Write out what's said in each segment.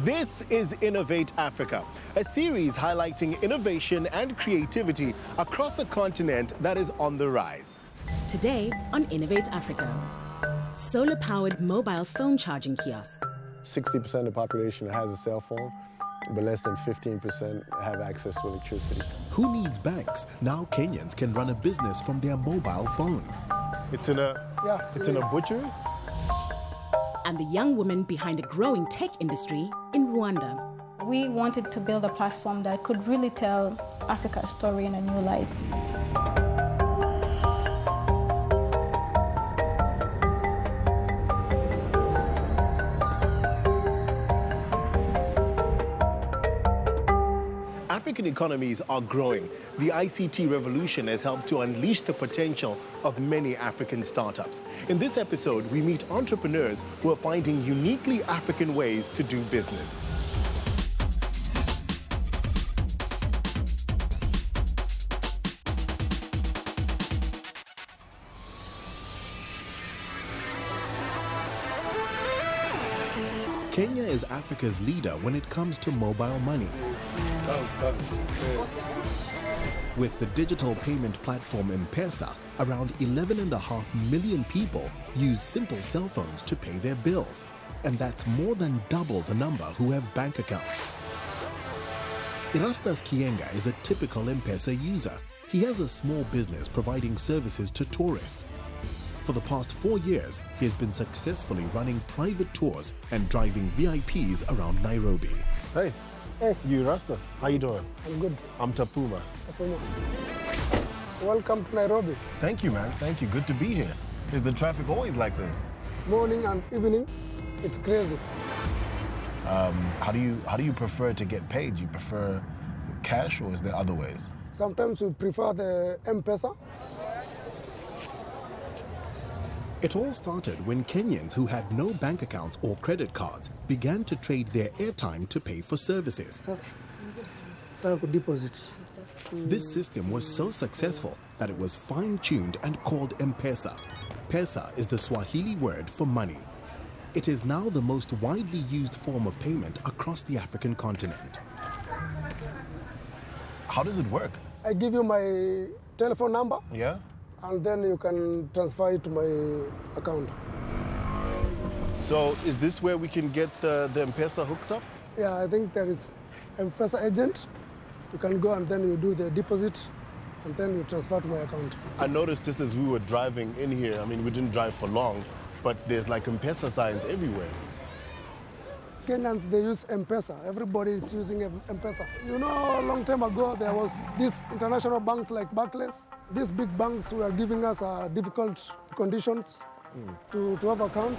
This is Innovate Africa, a series highlighting innovation and creativity across a continent that is on the rise. Today on Innovate Africa, solar-powered mobile phone charging kiosks. 60% of the population has a cell phone, but less than 15% have access to electricity. Who needs banks? Now Kenyans can run a business from their mobile phone. It's in a butchery? And the young woman behind a growing tech industry in Rwanda. We wanted to build a platform that could really tell Africa's story in a new light. African economies are growing. The ICT revolution has helped to unleash the potential of many African startups. In this episode, we meet entrepreneurs who are finding uniquely African ways to do business. Kenya is Africa's leader when it comes to mobile money. With the digital payment platform M-Pesa, around 11.5 million people use simple cell phones to pay their bills. And that's more than double the number who have bank accounts. Erastus Kienga is a typical M-Pesa user. He has a small business providing services to tourists. For the past 4 years, he has been successfully running private tours and driving VIPs around Nairobi. Hey, you Erastus, how you doing? I'm good. I'm Tafuma. Welcome to Nairobi. Thank you, man. Thank you. Good to be here. Is the traffic always like this? Morning and evening, it's crazy. How do you prefer to get paid? Do you prefer cash or is there other ways? Sometimes we prefer the M-Pesa. It all started when Kenyans who had no bank accounts or credit cards began to trade their airtime to pay for services. Deposit. This system was so successful that it was fine-tuned and called M-Pesa. Pesa is the Swahili word for money. It is now the most widely used form of payment across the African continent. How does it work? I give you my telephone number. Yeah? And then you can transfer it to my account. So is this where we can get the M-Pesa hooked up? Yeah, I think there is M-Pesa agent. You can go and then you do the deposit and then you transfer to my account. I noticed just as we were driving in here, I mean, we didn't drive for long, but there's like M-Pesa signs everywhere. Kenyans, they use M-Pesa. Everybody is using M-Pesa. You know, a long time ago, there was these international banks like Barclays. These big banks were giving us difficult conditions to have account.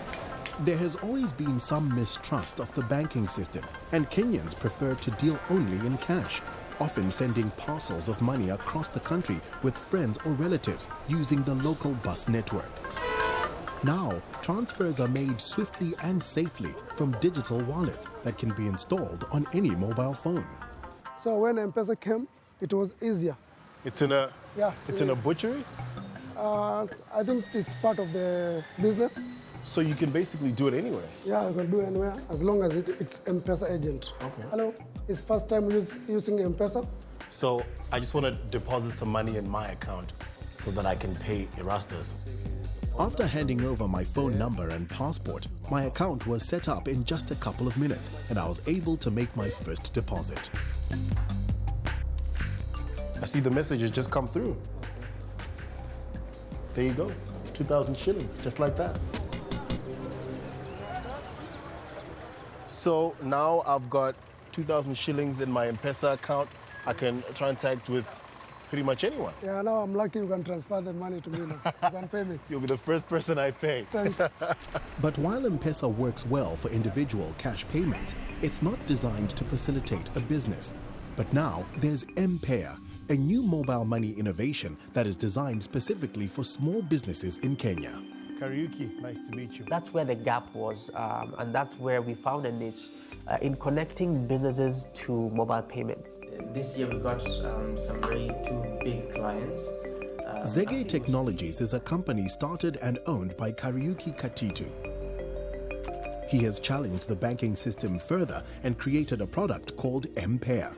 There has always been some mistrust of the banking system, and Kenyans prefer to deal only in cash, often sending parcels of money across the country with friends or relatives using the local bus network. Now, transfers are made swiftly and safely from digital wallets that can be installed on any mobile phone. So when M-Pesa came, it was easier. It's in a butchery? I think it's part of the business. So you can basically do it anywhere? Yeah, you can do it anywhere as long as it's M-Pesa agent. Okay. Hello, it's first time using M-Pesa? So I just want to deposit some money in my account so that I can pay Erastus. After handing over my phone number and passport, my account was set up in just a couple of minutes and I was able to make my first deposit. I see the message has just come through. There you go, 2,000 shillings, just like that. So now I've got 2,000 shillings in my M-Pesa account. I can transact with pretty much anyone. Yeah, now I'm lucky you can transfer the money to me now. You can pay me. You'll be the first person I pay. Thanks. But while M-Pesa works well for individual cash payments, it's not designed to facilitate a business. But now there's M-Pay, a new mobile money innovation that is designed specifically for small businesses in Kenya. Kariuki, nice to meet you. That's where the gap was, and that's where we found a niche in connecting businesses to mobile payments. This year we got some two big clients. Zege Technologies is a company started and owned by Kariuki Katitu. He has challenged the banking system further and created a product called M-Pair.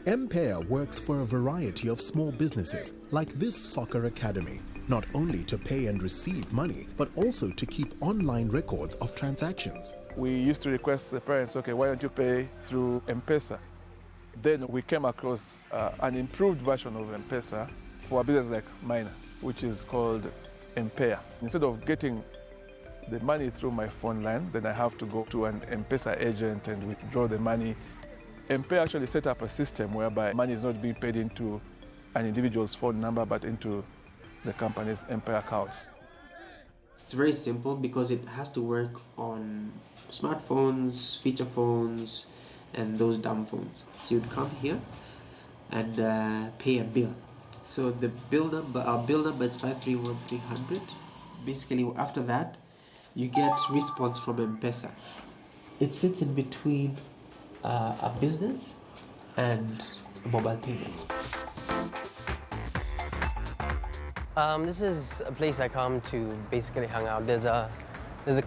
M-Pair works for a variety of small businesses, like this soccer academy, not only to pay and receive money, but also to keep online records of transactions. We used to request the parents, okay, why don't you pay through M-Pesa? Then we came across an improved version of M-Pesa for a business like mine, which is called M-Pair. Instead of getting the money through my phone line, then I have to go to an M-Pesa agent and withdraw the money. M-Pair actually set up a system whereby money is not being paid into an individual's phone number, but into the company's M-Pair accounts. It's very simple because it has to work on smartphones, feature phones, and those dumb phones. So you'd come here and pay a bill. So the our bill number is 531300. Basically, after that, you get response from M-Pesa. It sits in between a business and mobile payment. This is a place I come to basically hang out. There's a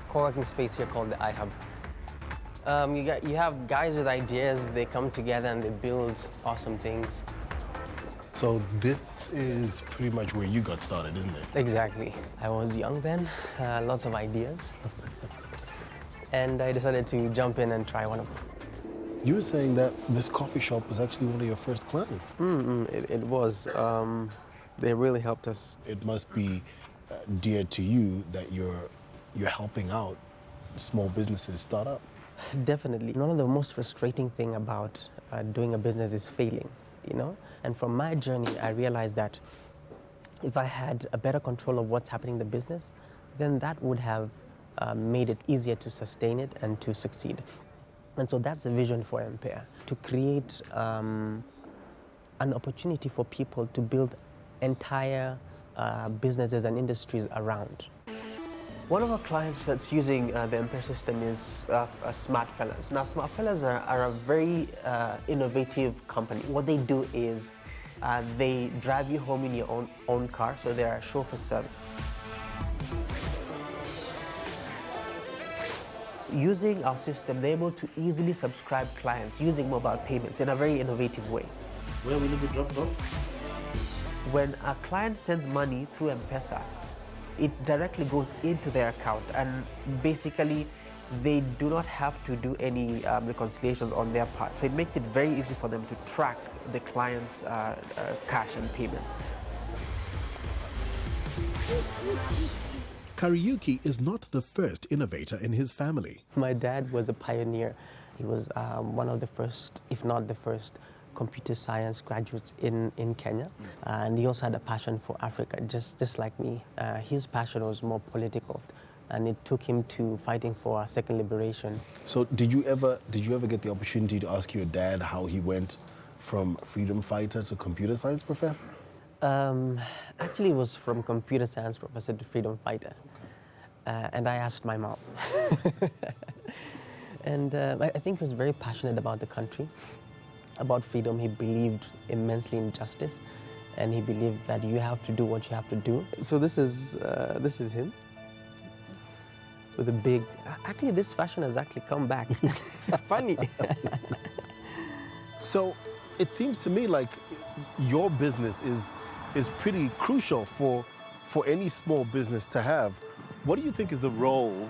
co-working space here called the iHub. You have guys with ideas, they come together and they build awesome things. So this is pretty much where you got started, isn't it? Exactly. I was young then, lots of ideas. And I decided to jump in and try one of them. You were saying that this coffee shop was actually one of your first clients. It was. They really helped us. It must be dear to you that you're helping out small businesses start up. Definitely. One of the most frustrating thing about doing a business is failing, you know? And from my journey, I realized that if I had a better control of what's happening in the business, then that would have made it easier to sustain it and to succeed. And so that's the vision for M-Pair, to create an opportunity for people to build entire businesses and industries around. One of our clients that's using the M-Pair system is Smart Fellas. Now, Smart Fellas are a very innovative company. What they do is they drive you home in your own car, so they are a chauffeur service. Using our system, they're able to easily subscribe clients using mobile payments in a very innovative way. Where will it be dropped off? When a client sends money through M-Pesa, it directly goes into their account, and basically they do not have to do any reconciliations on their part. So it makes it very easy for them to track the client's cash and payments. Kariuki is not the first innovator in his family. My dad was a pioneer. He was one of the first, if not the first, computer science graduates in Kenya. And he also had a passion for Africa, just like me. His passion was more political, and it took him to fighting for our second liberation. So did you ever get the opportunity to ask your dad how he went from freedom fighter to computer science professor? Actually, it was from computer science professor to freedom fighter. And I asked my mom. And I think he was very passionate about the country, about freedom. He believed immensely in justice, and he believed that you have to do what you have to do. So this is him with a big. Actually, this fashion has actually come back. Funny. So it seems to me like your business is pretty crucial for any small business to have. What do you think is the role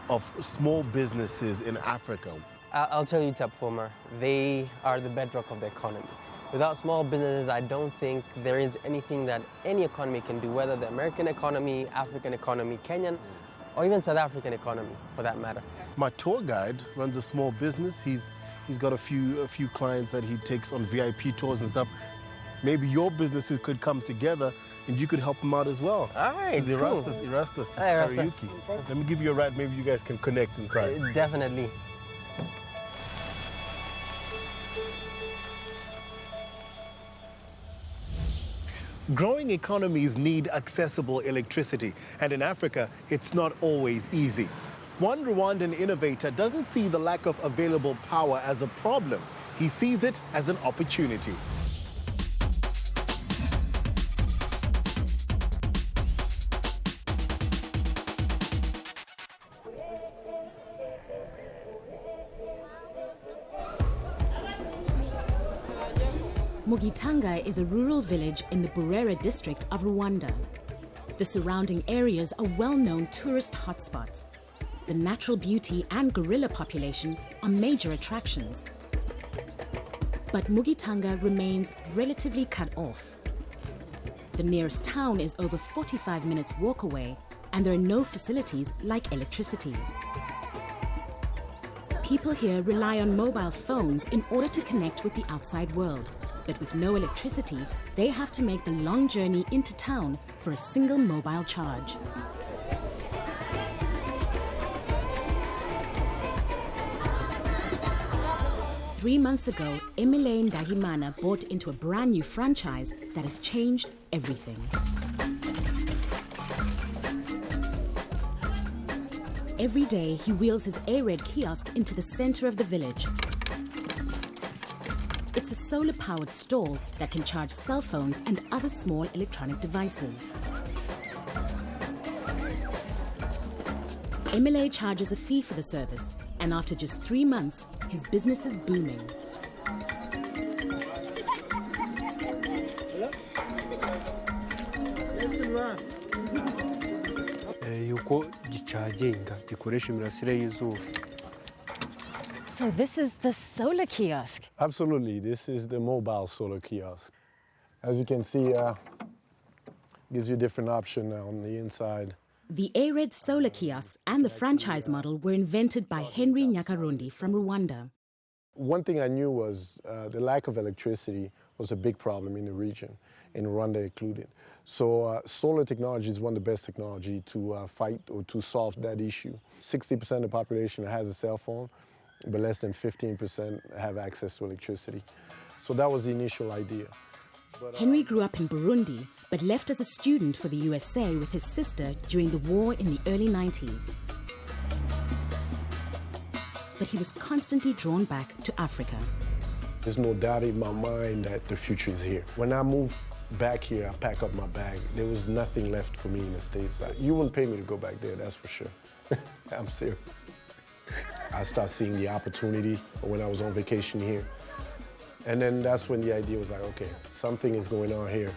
of small businesses in Africa? I'll tell you, Tapfoma, they are the bedrock of the economy. Without small businesses, I don't think there is anything that any economy can do, whether the American economy, African economy, Kenyan, or even South African economy, for that matter. My tour guide runs a small business. He's got a few clients that he takes on VIP tours and stuff. Maybe your businesses could come together and you could help him out as well. All right, This is Erastus. cool. Erastus, this is Hi, Erastus. Kariuki. Let me give you a ride. Maybe you guys can connect inside. Definitely. Growing economies need accessible electricity, and in Africa, it's not always easy. One Rwandan innovator doesn't see the lack of available power as a problem. He sees it as an opportunity. Mugitanga is a rural village in the Burera district of Rwanda. The surrounding areas are well-known tourist hotspots. The natural beauty and gorilla population are major attractions. But Mugitanga remains relatively cut off. The nearest town is over 45 minutes walk away, and there are no facilities like electricity. People here rely on mobile phones in order to connect with the outside world. But with no electricity, they have to make the long journey into town for a single mobile charge. Three months ago, Emile Ndahimana bought into a brand new franchise that has changed everything. Every day, he wheels his A-Red kiosk into the center of the village. It's a solar-powered stall that can charge cell phones and other small electronic devices. Emile charges a fee for the service, and after just 3 months, his business is booming. So this is the solar kiosk. Absolutely, this is the mobile solar kiosk. As you can see, gives you different options on the inside. The A-Red solar kiosks and the franchise model were invented by Henry Nyakarundi from Rwanda. One thing I knew was the lack of electricity was a big problem in the region, in Rwanda included. So solar technology is one of the best technology to fight or to solve that issue. 60% of the population has a cell phone, but less than 15% have access to electricity. So that was the initial idea. Henry grew up in Burundi, but left as a student for the USA with his sister during the war in the early 90s. But he was constantly drawn back to Africa. There's no doubt in my mind that the future is here. When I moved back here, I packed up my bag. There was nothing left for me in the States. You wouldn't pay me to go back there, that's for sure. I'm serious. I started seeing the opportunity when I was on vacation here. And then that's when the idea was like, okay, something is going on here,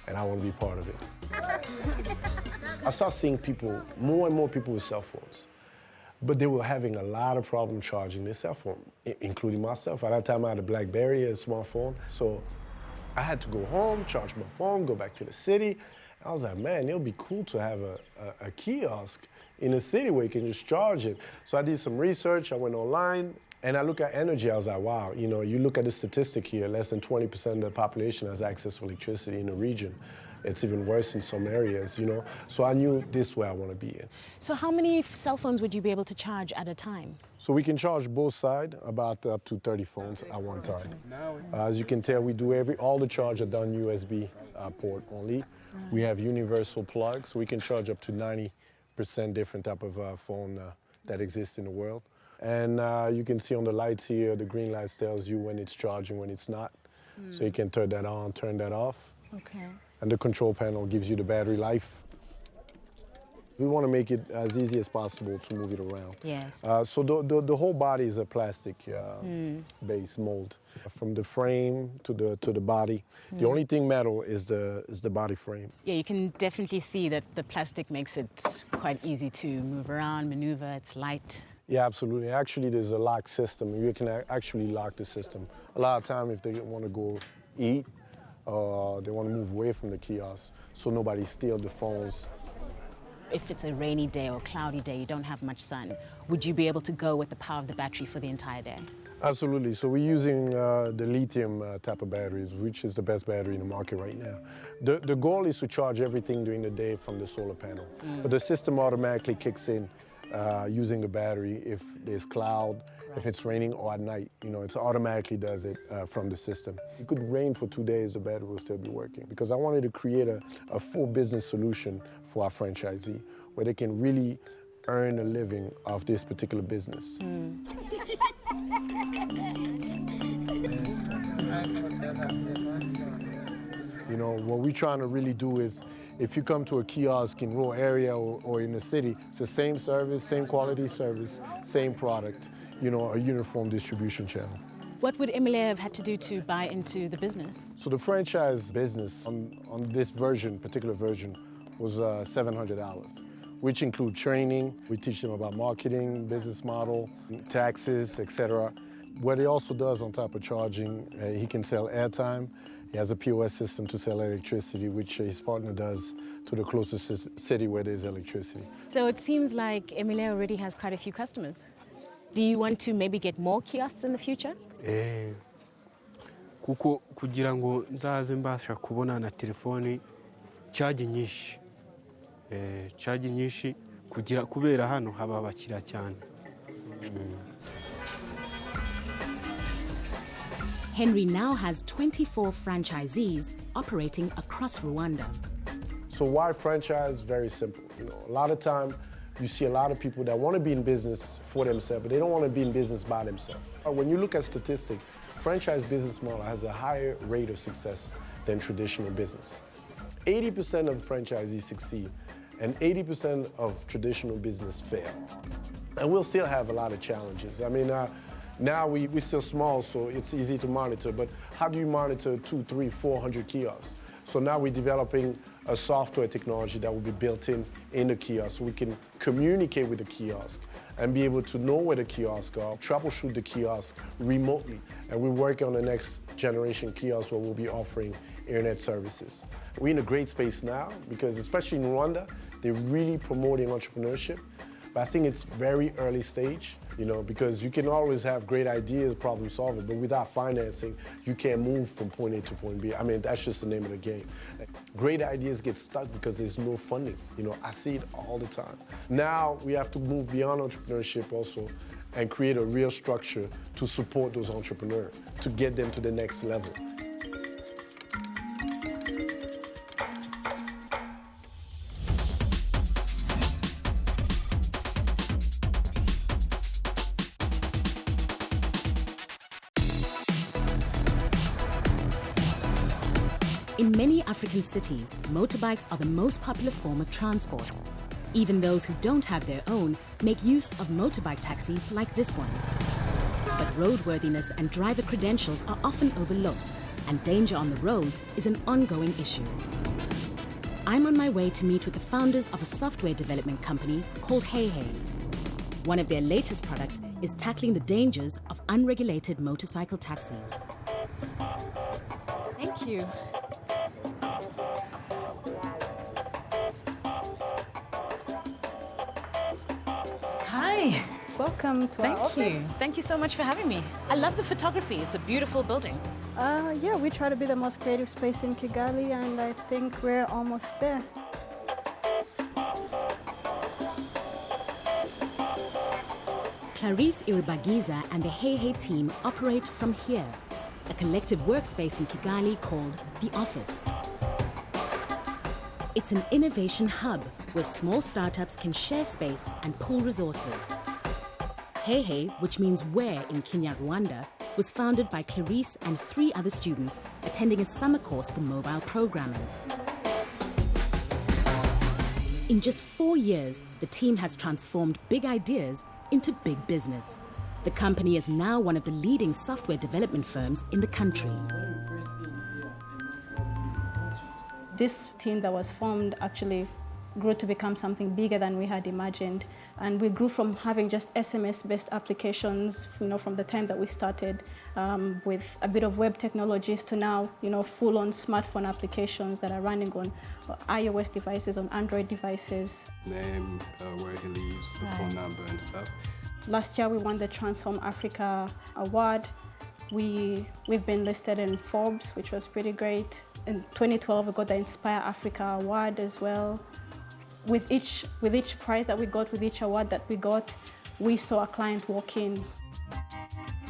and I want to be part of it. I started seeing people, more and more people with cell phones. But they were having a lot of problem charging their cell phone, including myself. At that time, I had a BlackBerry, a smartphone. So I had to go home, charge my phone, go back to the city. I was like, man, it would be cool to have a kiosk in a city where you can just charge it. So I did some research, I went online, and I look at energy, I was like, wow, you know, you look at the statistic here, less than 20% of the population has access to electricity in the region. It's even worse in some areas, you know. So I knew this is where I want to be in. So how many cell phones would you be able to charge at a time? So we can charge both sides, about up to 30 phones at one time. As you can tell, we do all the charge are done USB port only. We have universal plugs, so we can charge up to 90% different type of phone that exists in the world. And you can see on the lights here, the green light tells you when it's charging, when it's not. So you can turn that on, turn that off. Okay. And the control panel gives you the battery life. We want to make it as easy as possible to move it around. Yes. So the whole body is a plastic base mold. From the frame to the body. The only thing metal is the body frame. Yeah, you can definitely see that the plastic makes it quite easy to move around, maneuver, it's light. Yeah, absolutely. Actually, there's a lock system. You can actually lock the system. A lot of time if they want to go eat, they want to move away from the kiosk so nobody steals the phones. If it's a rainy day or cloudy day, you don't have much sun, would you be able to go with the power of the battery for the entire day? Absolutely. So we're using the lithium type of batteries, which is the best battery in the market right now. The goal is to charge everything during the day from the solar panel. But the system automatically kicks in using the battery if there's cloud, if it's raining, or at night. You know, it automatically does it from the system. It could rain for 2 days, the battery will still be working. Because I wanted to create a full business solution for our franchisee, where they can really earn a living off this particular business. You know, what we're trying to really do is, if you come to a kiosk in rural area or in the city, it's the same service, same quality service, same product, you know, a uniform distribution channel. What would Emile have had to do to buy into the business? So the franchise business on this version, particular version, was $700, which include training. We teach them about marketing, business model, taxes, etc. What he also does on top of charging, he can sell airtime. He has a POS system to sell electricity, which his partner does to the closest city where there's electricity. So it seems like Emile already has quite a few customers. Do you want to maybe get more kiosks in the future? Kuko kugira ngo nzaze mbasha kubona na telefoni charge nyinshi kubera hano haba abakira cyane. Henry now has 24 franchisees operating across Rwanda. So why franchise? Very simple. A lot of time you see a lot of people that want to be in business for themselves, but they don't want to be in business by themselves. When you look at statistics, franchise business model has a higher rate of success than traditional business. 80% of franchisees succeed, and 80% of traditional business fail. And we'll still have a lot of challenges. I mean, now we're still small, so it's easy to monitor, but how do you monitor 200, 300, 400 kiosks? So now we're developing a software technology that will be built in the kiosk, so we can communicate with the kiosk and be able to know where the kiosks are, troubleshoot the kiosk remotely. And we're working on the next generation kiosk where we'll be offering internet services. We're in a great space now because, especially in Rwanda, they're really promoting entrepreneurship. But I think it's very early stage, because you can always have great ideas, problem solving, but without financing, you can't move from point A to point B. I mean, that's just the name of the game. Great ideas get stuck because there's no funding. I see it all the time. Now we have to move beyond entrepreneurship also and create a real structure to support those entrepreneurs, to get them to the next level. In many African cities, motorbikes are the most popular form of transport. Even those who don't have their own make use of motorbike taxis like this one. But roadworthiness and driver credentials are often overlooked, and danger on the roads is an ongoing issue. I'm on my way to meet with the founders of a software development company called HeyHey. One of their latest products is tackling the dangers of unregulated motorcycle taxis. Thank you. Hi. Welcome to our office. Thank you so much for having me. I love the photography. It's a beautiful building. Yeah, we try to be the most creative space in Kigali, and I think we're almost there. Clarisse Iribagiza and the HeyHey team operate from here, a collective workspace in Kigali called The Office. It's an innovation hub where small startups can share space and pool resources. HeyHey, which means where in Kinyarwanda, was founded by Clarisse and 3 other students attending a summer course for mobile programming. In just 4 years, the team has transformed big ideas into big business. The company is now one of the leading software development firms in the country. This team that was formed actually grew to become something bigger than we had imagined. And we grew from having just SMS-based applications, from the time that we started with a bit of web technologies to now, full-on smartphone applications that are running on iOS devices, on Android devices. Name, where he lives, the phone number and stuff. Last year we won the Transform Africa Award. We've been listed in Forbes, which was pretty great. In 2012 we got the Inspire Africa Award as well. With each prize that we got, with each award that we got, we saw a client walk in.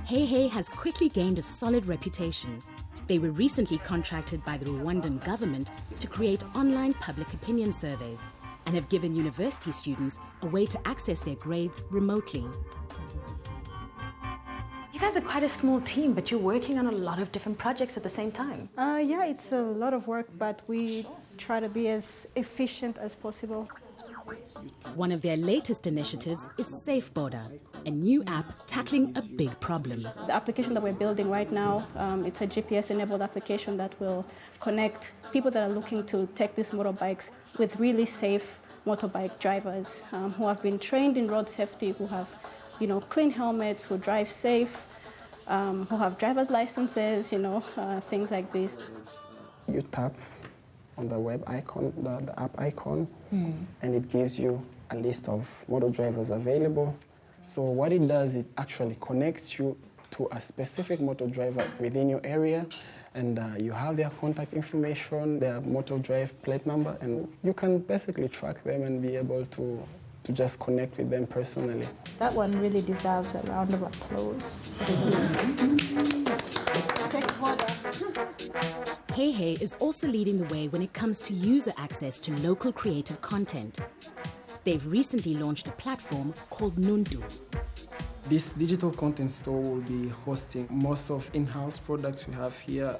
HeyHey has quickly gained a solid reputation. They were recently contracted by the Rwandan government to create online public opinion surveys and have given university students a way to access their grades remotely. You guys are quite a small team, but you're working on a lot of different projects at the same time. Yeah, it's a lot of work, but we try to be as efficient as possible. One of their latest initiatives is Safe Border, a new app tackling a big problem. The application that we're building right now, it's a GPS-enabled application that will connect people that are looking to take these motorbikes with really safe motorbike drivers who have been trained in road safety, who have, clean helmets, who drive safe, who have driver's licenses, things like this. You tap on the web icon, the app icon, and it gives you a list of motor drivers available. So what it does, it actually connects you to a specific motor driver within your area, and you have their contact information, their motor drive plate number, and you can basically track them and be able to just connect with them personally. That one really deserves a round of applause. Hey Hey is also leading the way when it comes to user access to local creative content. They've recently launched a platform called Nundu. This digital content store will be hosting most of in-house products we have here,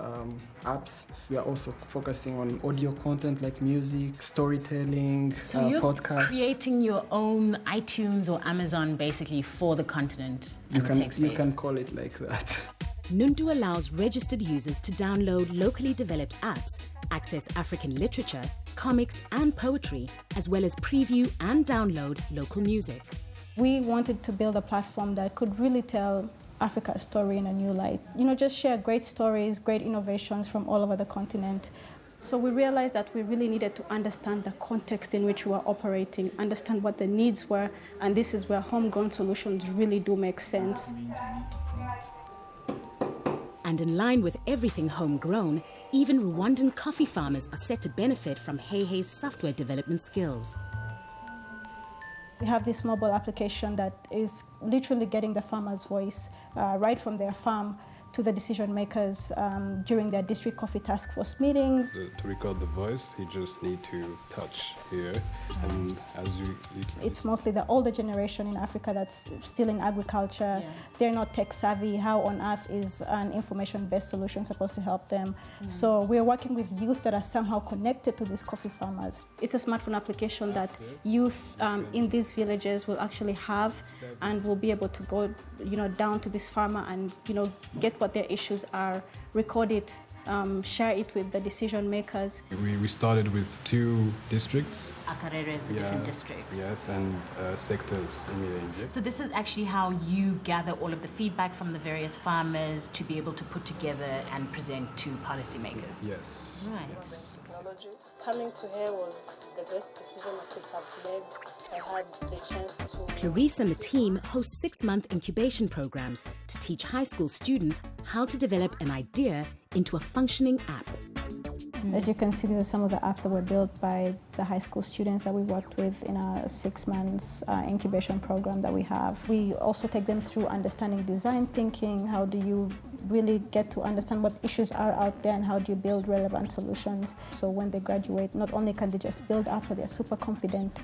apps. We are also focusing on audio content like music, storytelling, So you're podcasts. creating your own iTunes or Amazon basically for the continent and the tech space. You can call it like that. Nundu allows registered users to download locally developed apps, access African literature, comics and poetry, as well as preview and download local music. We wanted to build a platform that could really tell Africa's story in a new light. Just share great stories, great innovations from all over the continent. So we realized that we really needed to understand the context in which we were operating, understand what the needs were, and this is where homegrown solutions really do make sense. And in line with everything homegrown, even Rwandan coffee farmers are set to benefit from Hey Hey's software development skills. We have this mobile application that is literally getting the farmer's voice right from their farm to the decision makers during their district coffee task force meetings. To record the voice, you just need to touch here, and as you can... It's mostly the older generation in Africa that's still in agriculture. Yeah. They're not tech savvy. How on earth is an information-based solution supposed to help them? So we're working with youth that are somehow connected to these coffee farmers. It's a smartphone application that youth in these villages will actually have and will be able to go, down to this farmer and, get what their issues are, record it, share it with the decision makers. We started with 2 districts. Akarere is the different districts. Yes, and sectors in Mirenge. So this is actually how you gather all of the feedback from the various farmers to be able to put together and present to policymakers. Yes. Right. Coming to here was the best decision I could have made. I had the chance to... Clarice and the team host 6-month incubation programs to teach high school students how to develop an idea into a functioning app. As you can see, these are some of the apps that were built by the high school students that we worked with in our 6 months incubation program that we have. We also take them through understanding design thinking. How do you really get to understand what issues are out there and how do you build relevant solutions? So when they graduate, not only can they just build up, but they're super confident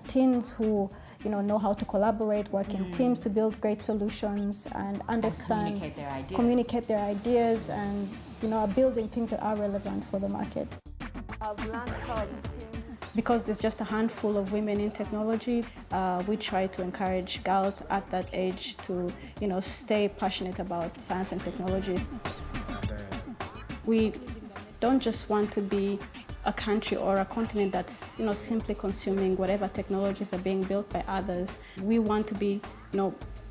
teens who know how to collaborate, work in teams to build great solutions and understand, and communicate their ideas and are building things that are relevant for the market. Because there's just a handful of women in technology, we try to encourage girls at that age to, stay passionate about science and technology. We don't just want to be a country or a continent that's, simply consuming whatever technologies are being built by others. We want to be,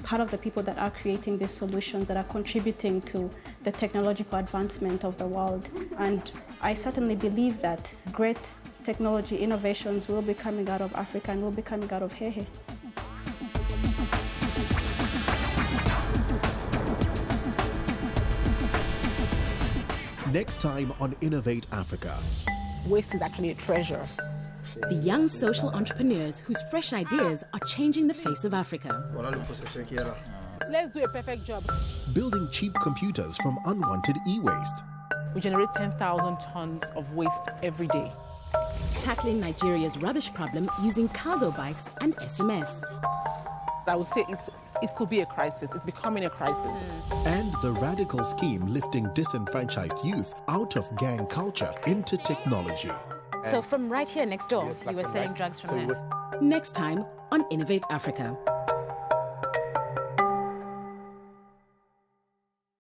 part of the people that are creating these solutions that are contributing to the technological advancement of the world. And I certainly believe that great technology innovations will be coming out of Africa and will be coming out of Hey Hey. Next time on Innovate Africa. Waste is actually a treasure. The young social entrepreneurs whose fresh ideas are changing the face of Africa. Let's do a perfect job. Building cheap computers from unwanted e-waste. We generate 10,000 tons of waste every day. Tackling Nigeria's rubbish problem using cargo bikes and SMS. I would say it could be a crisis. It's becoming a crisis. And the radical scheme lifting disenfranchised youth out of gang culture into technology. So from right here next door, you were selling drugs from there. Next time on Innovate Africa.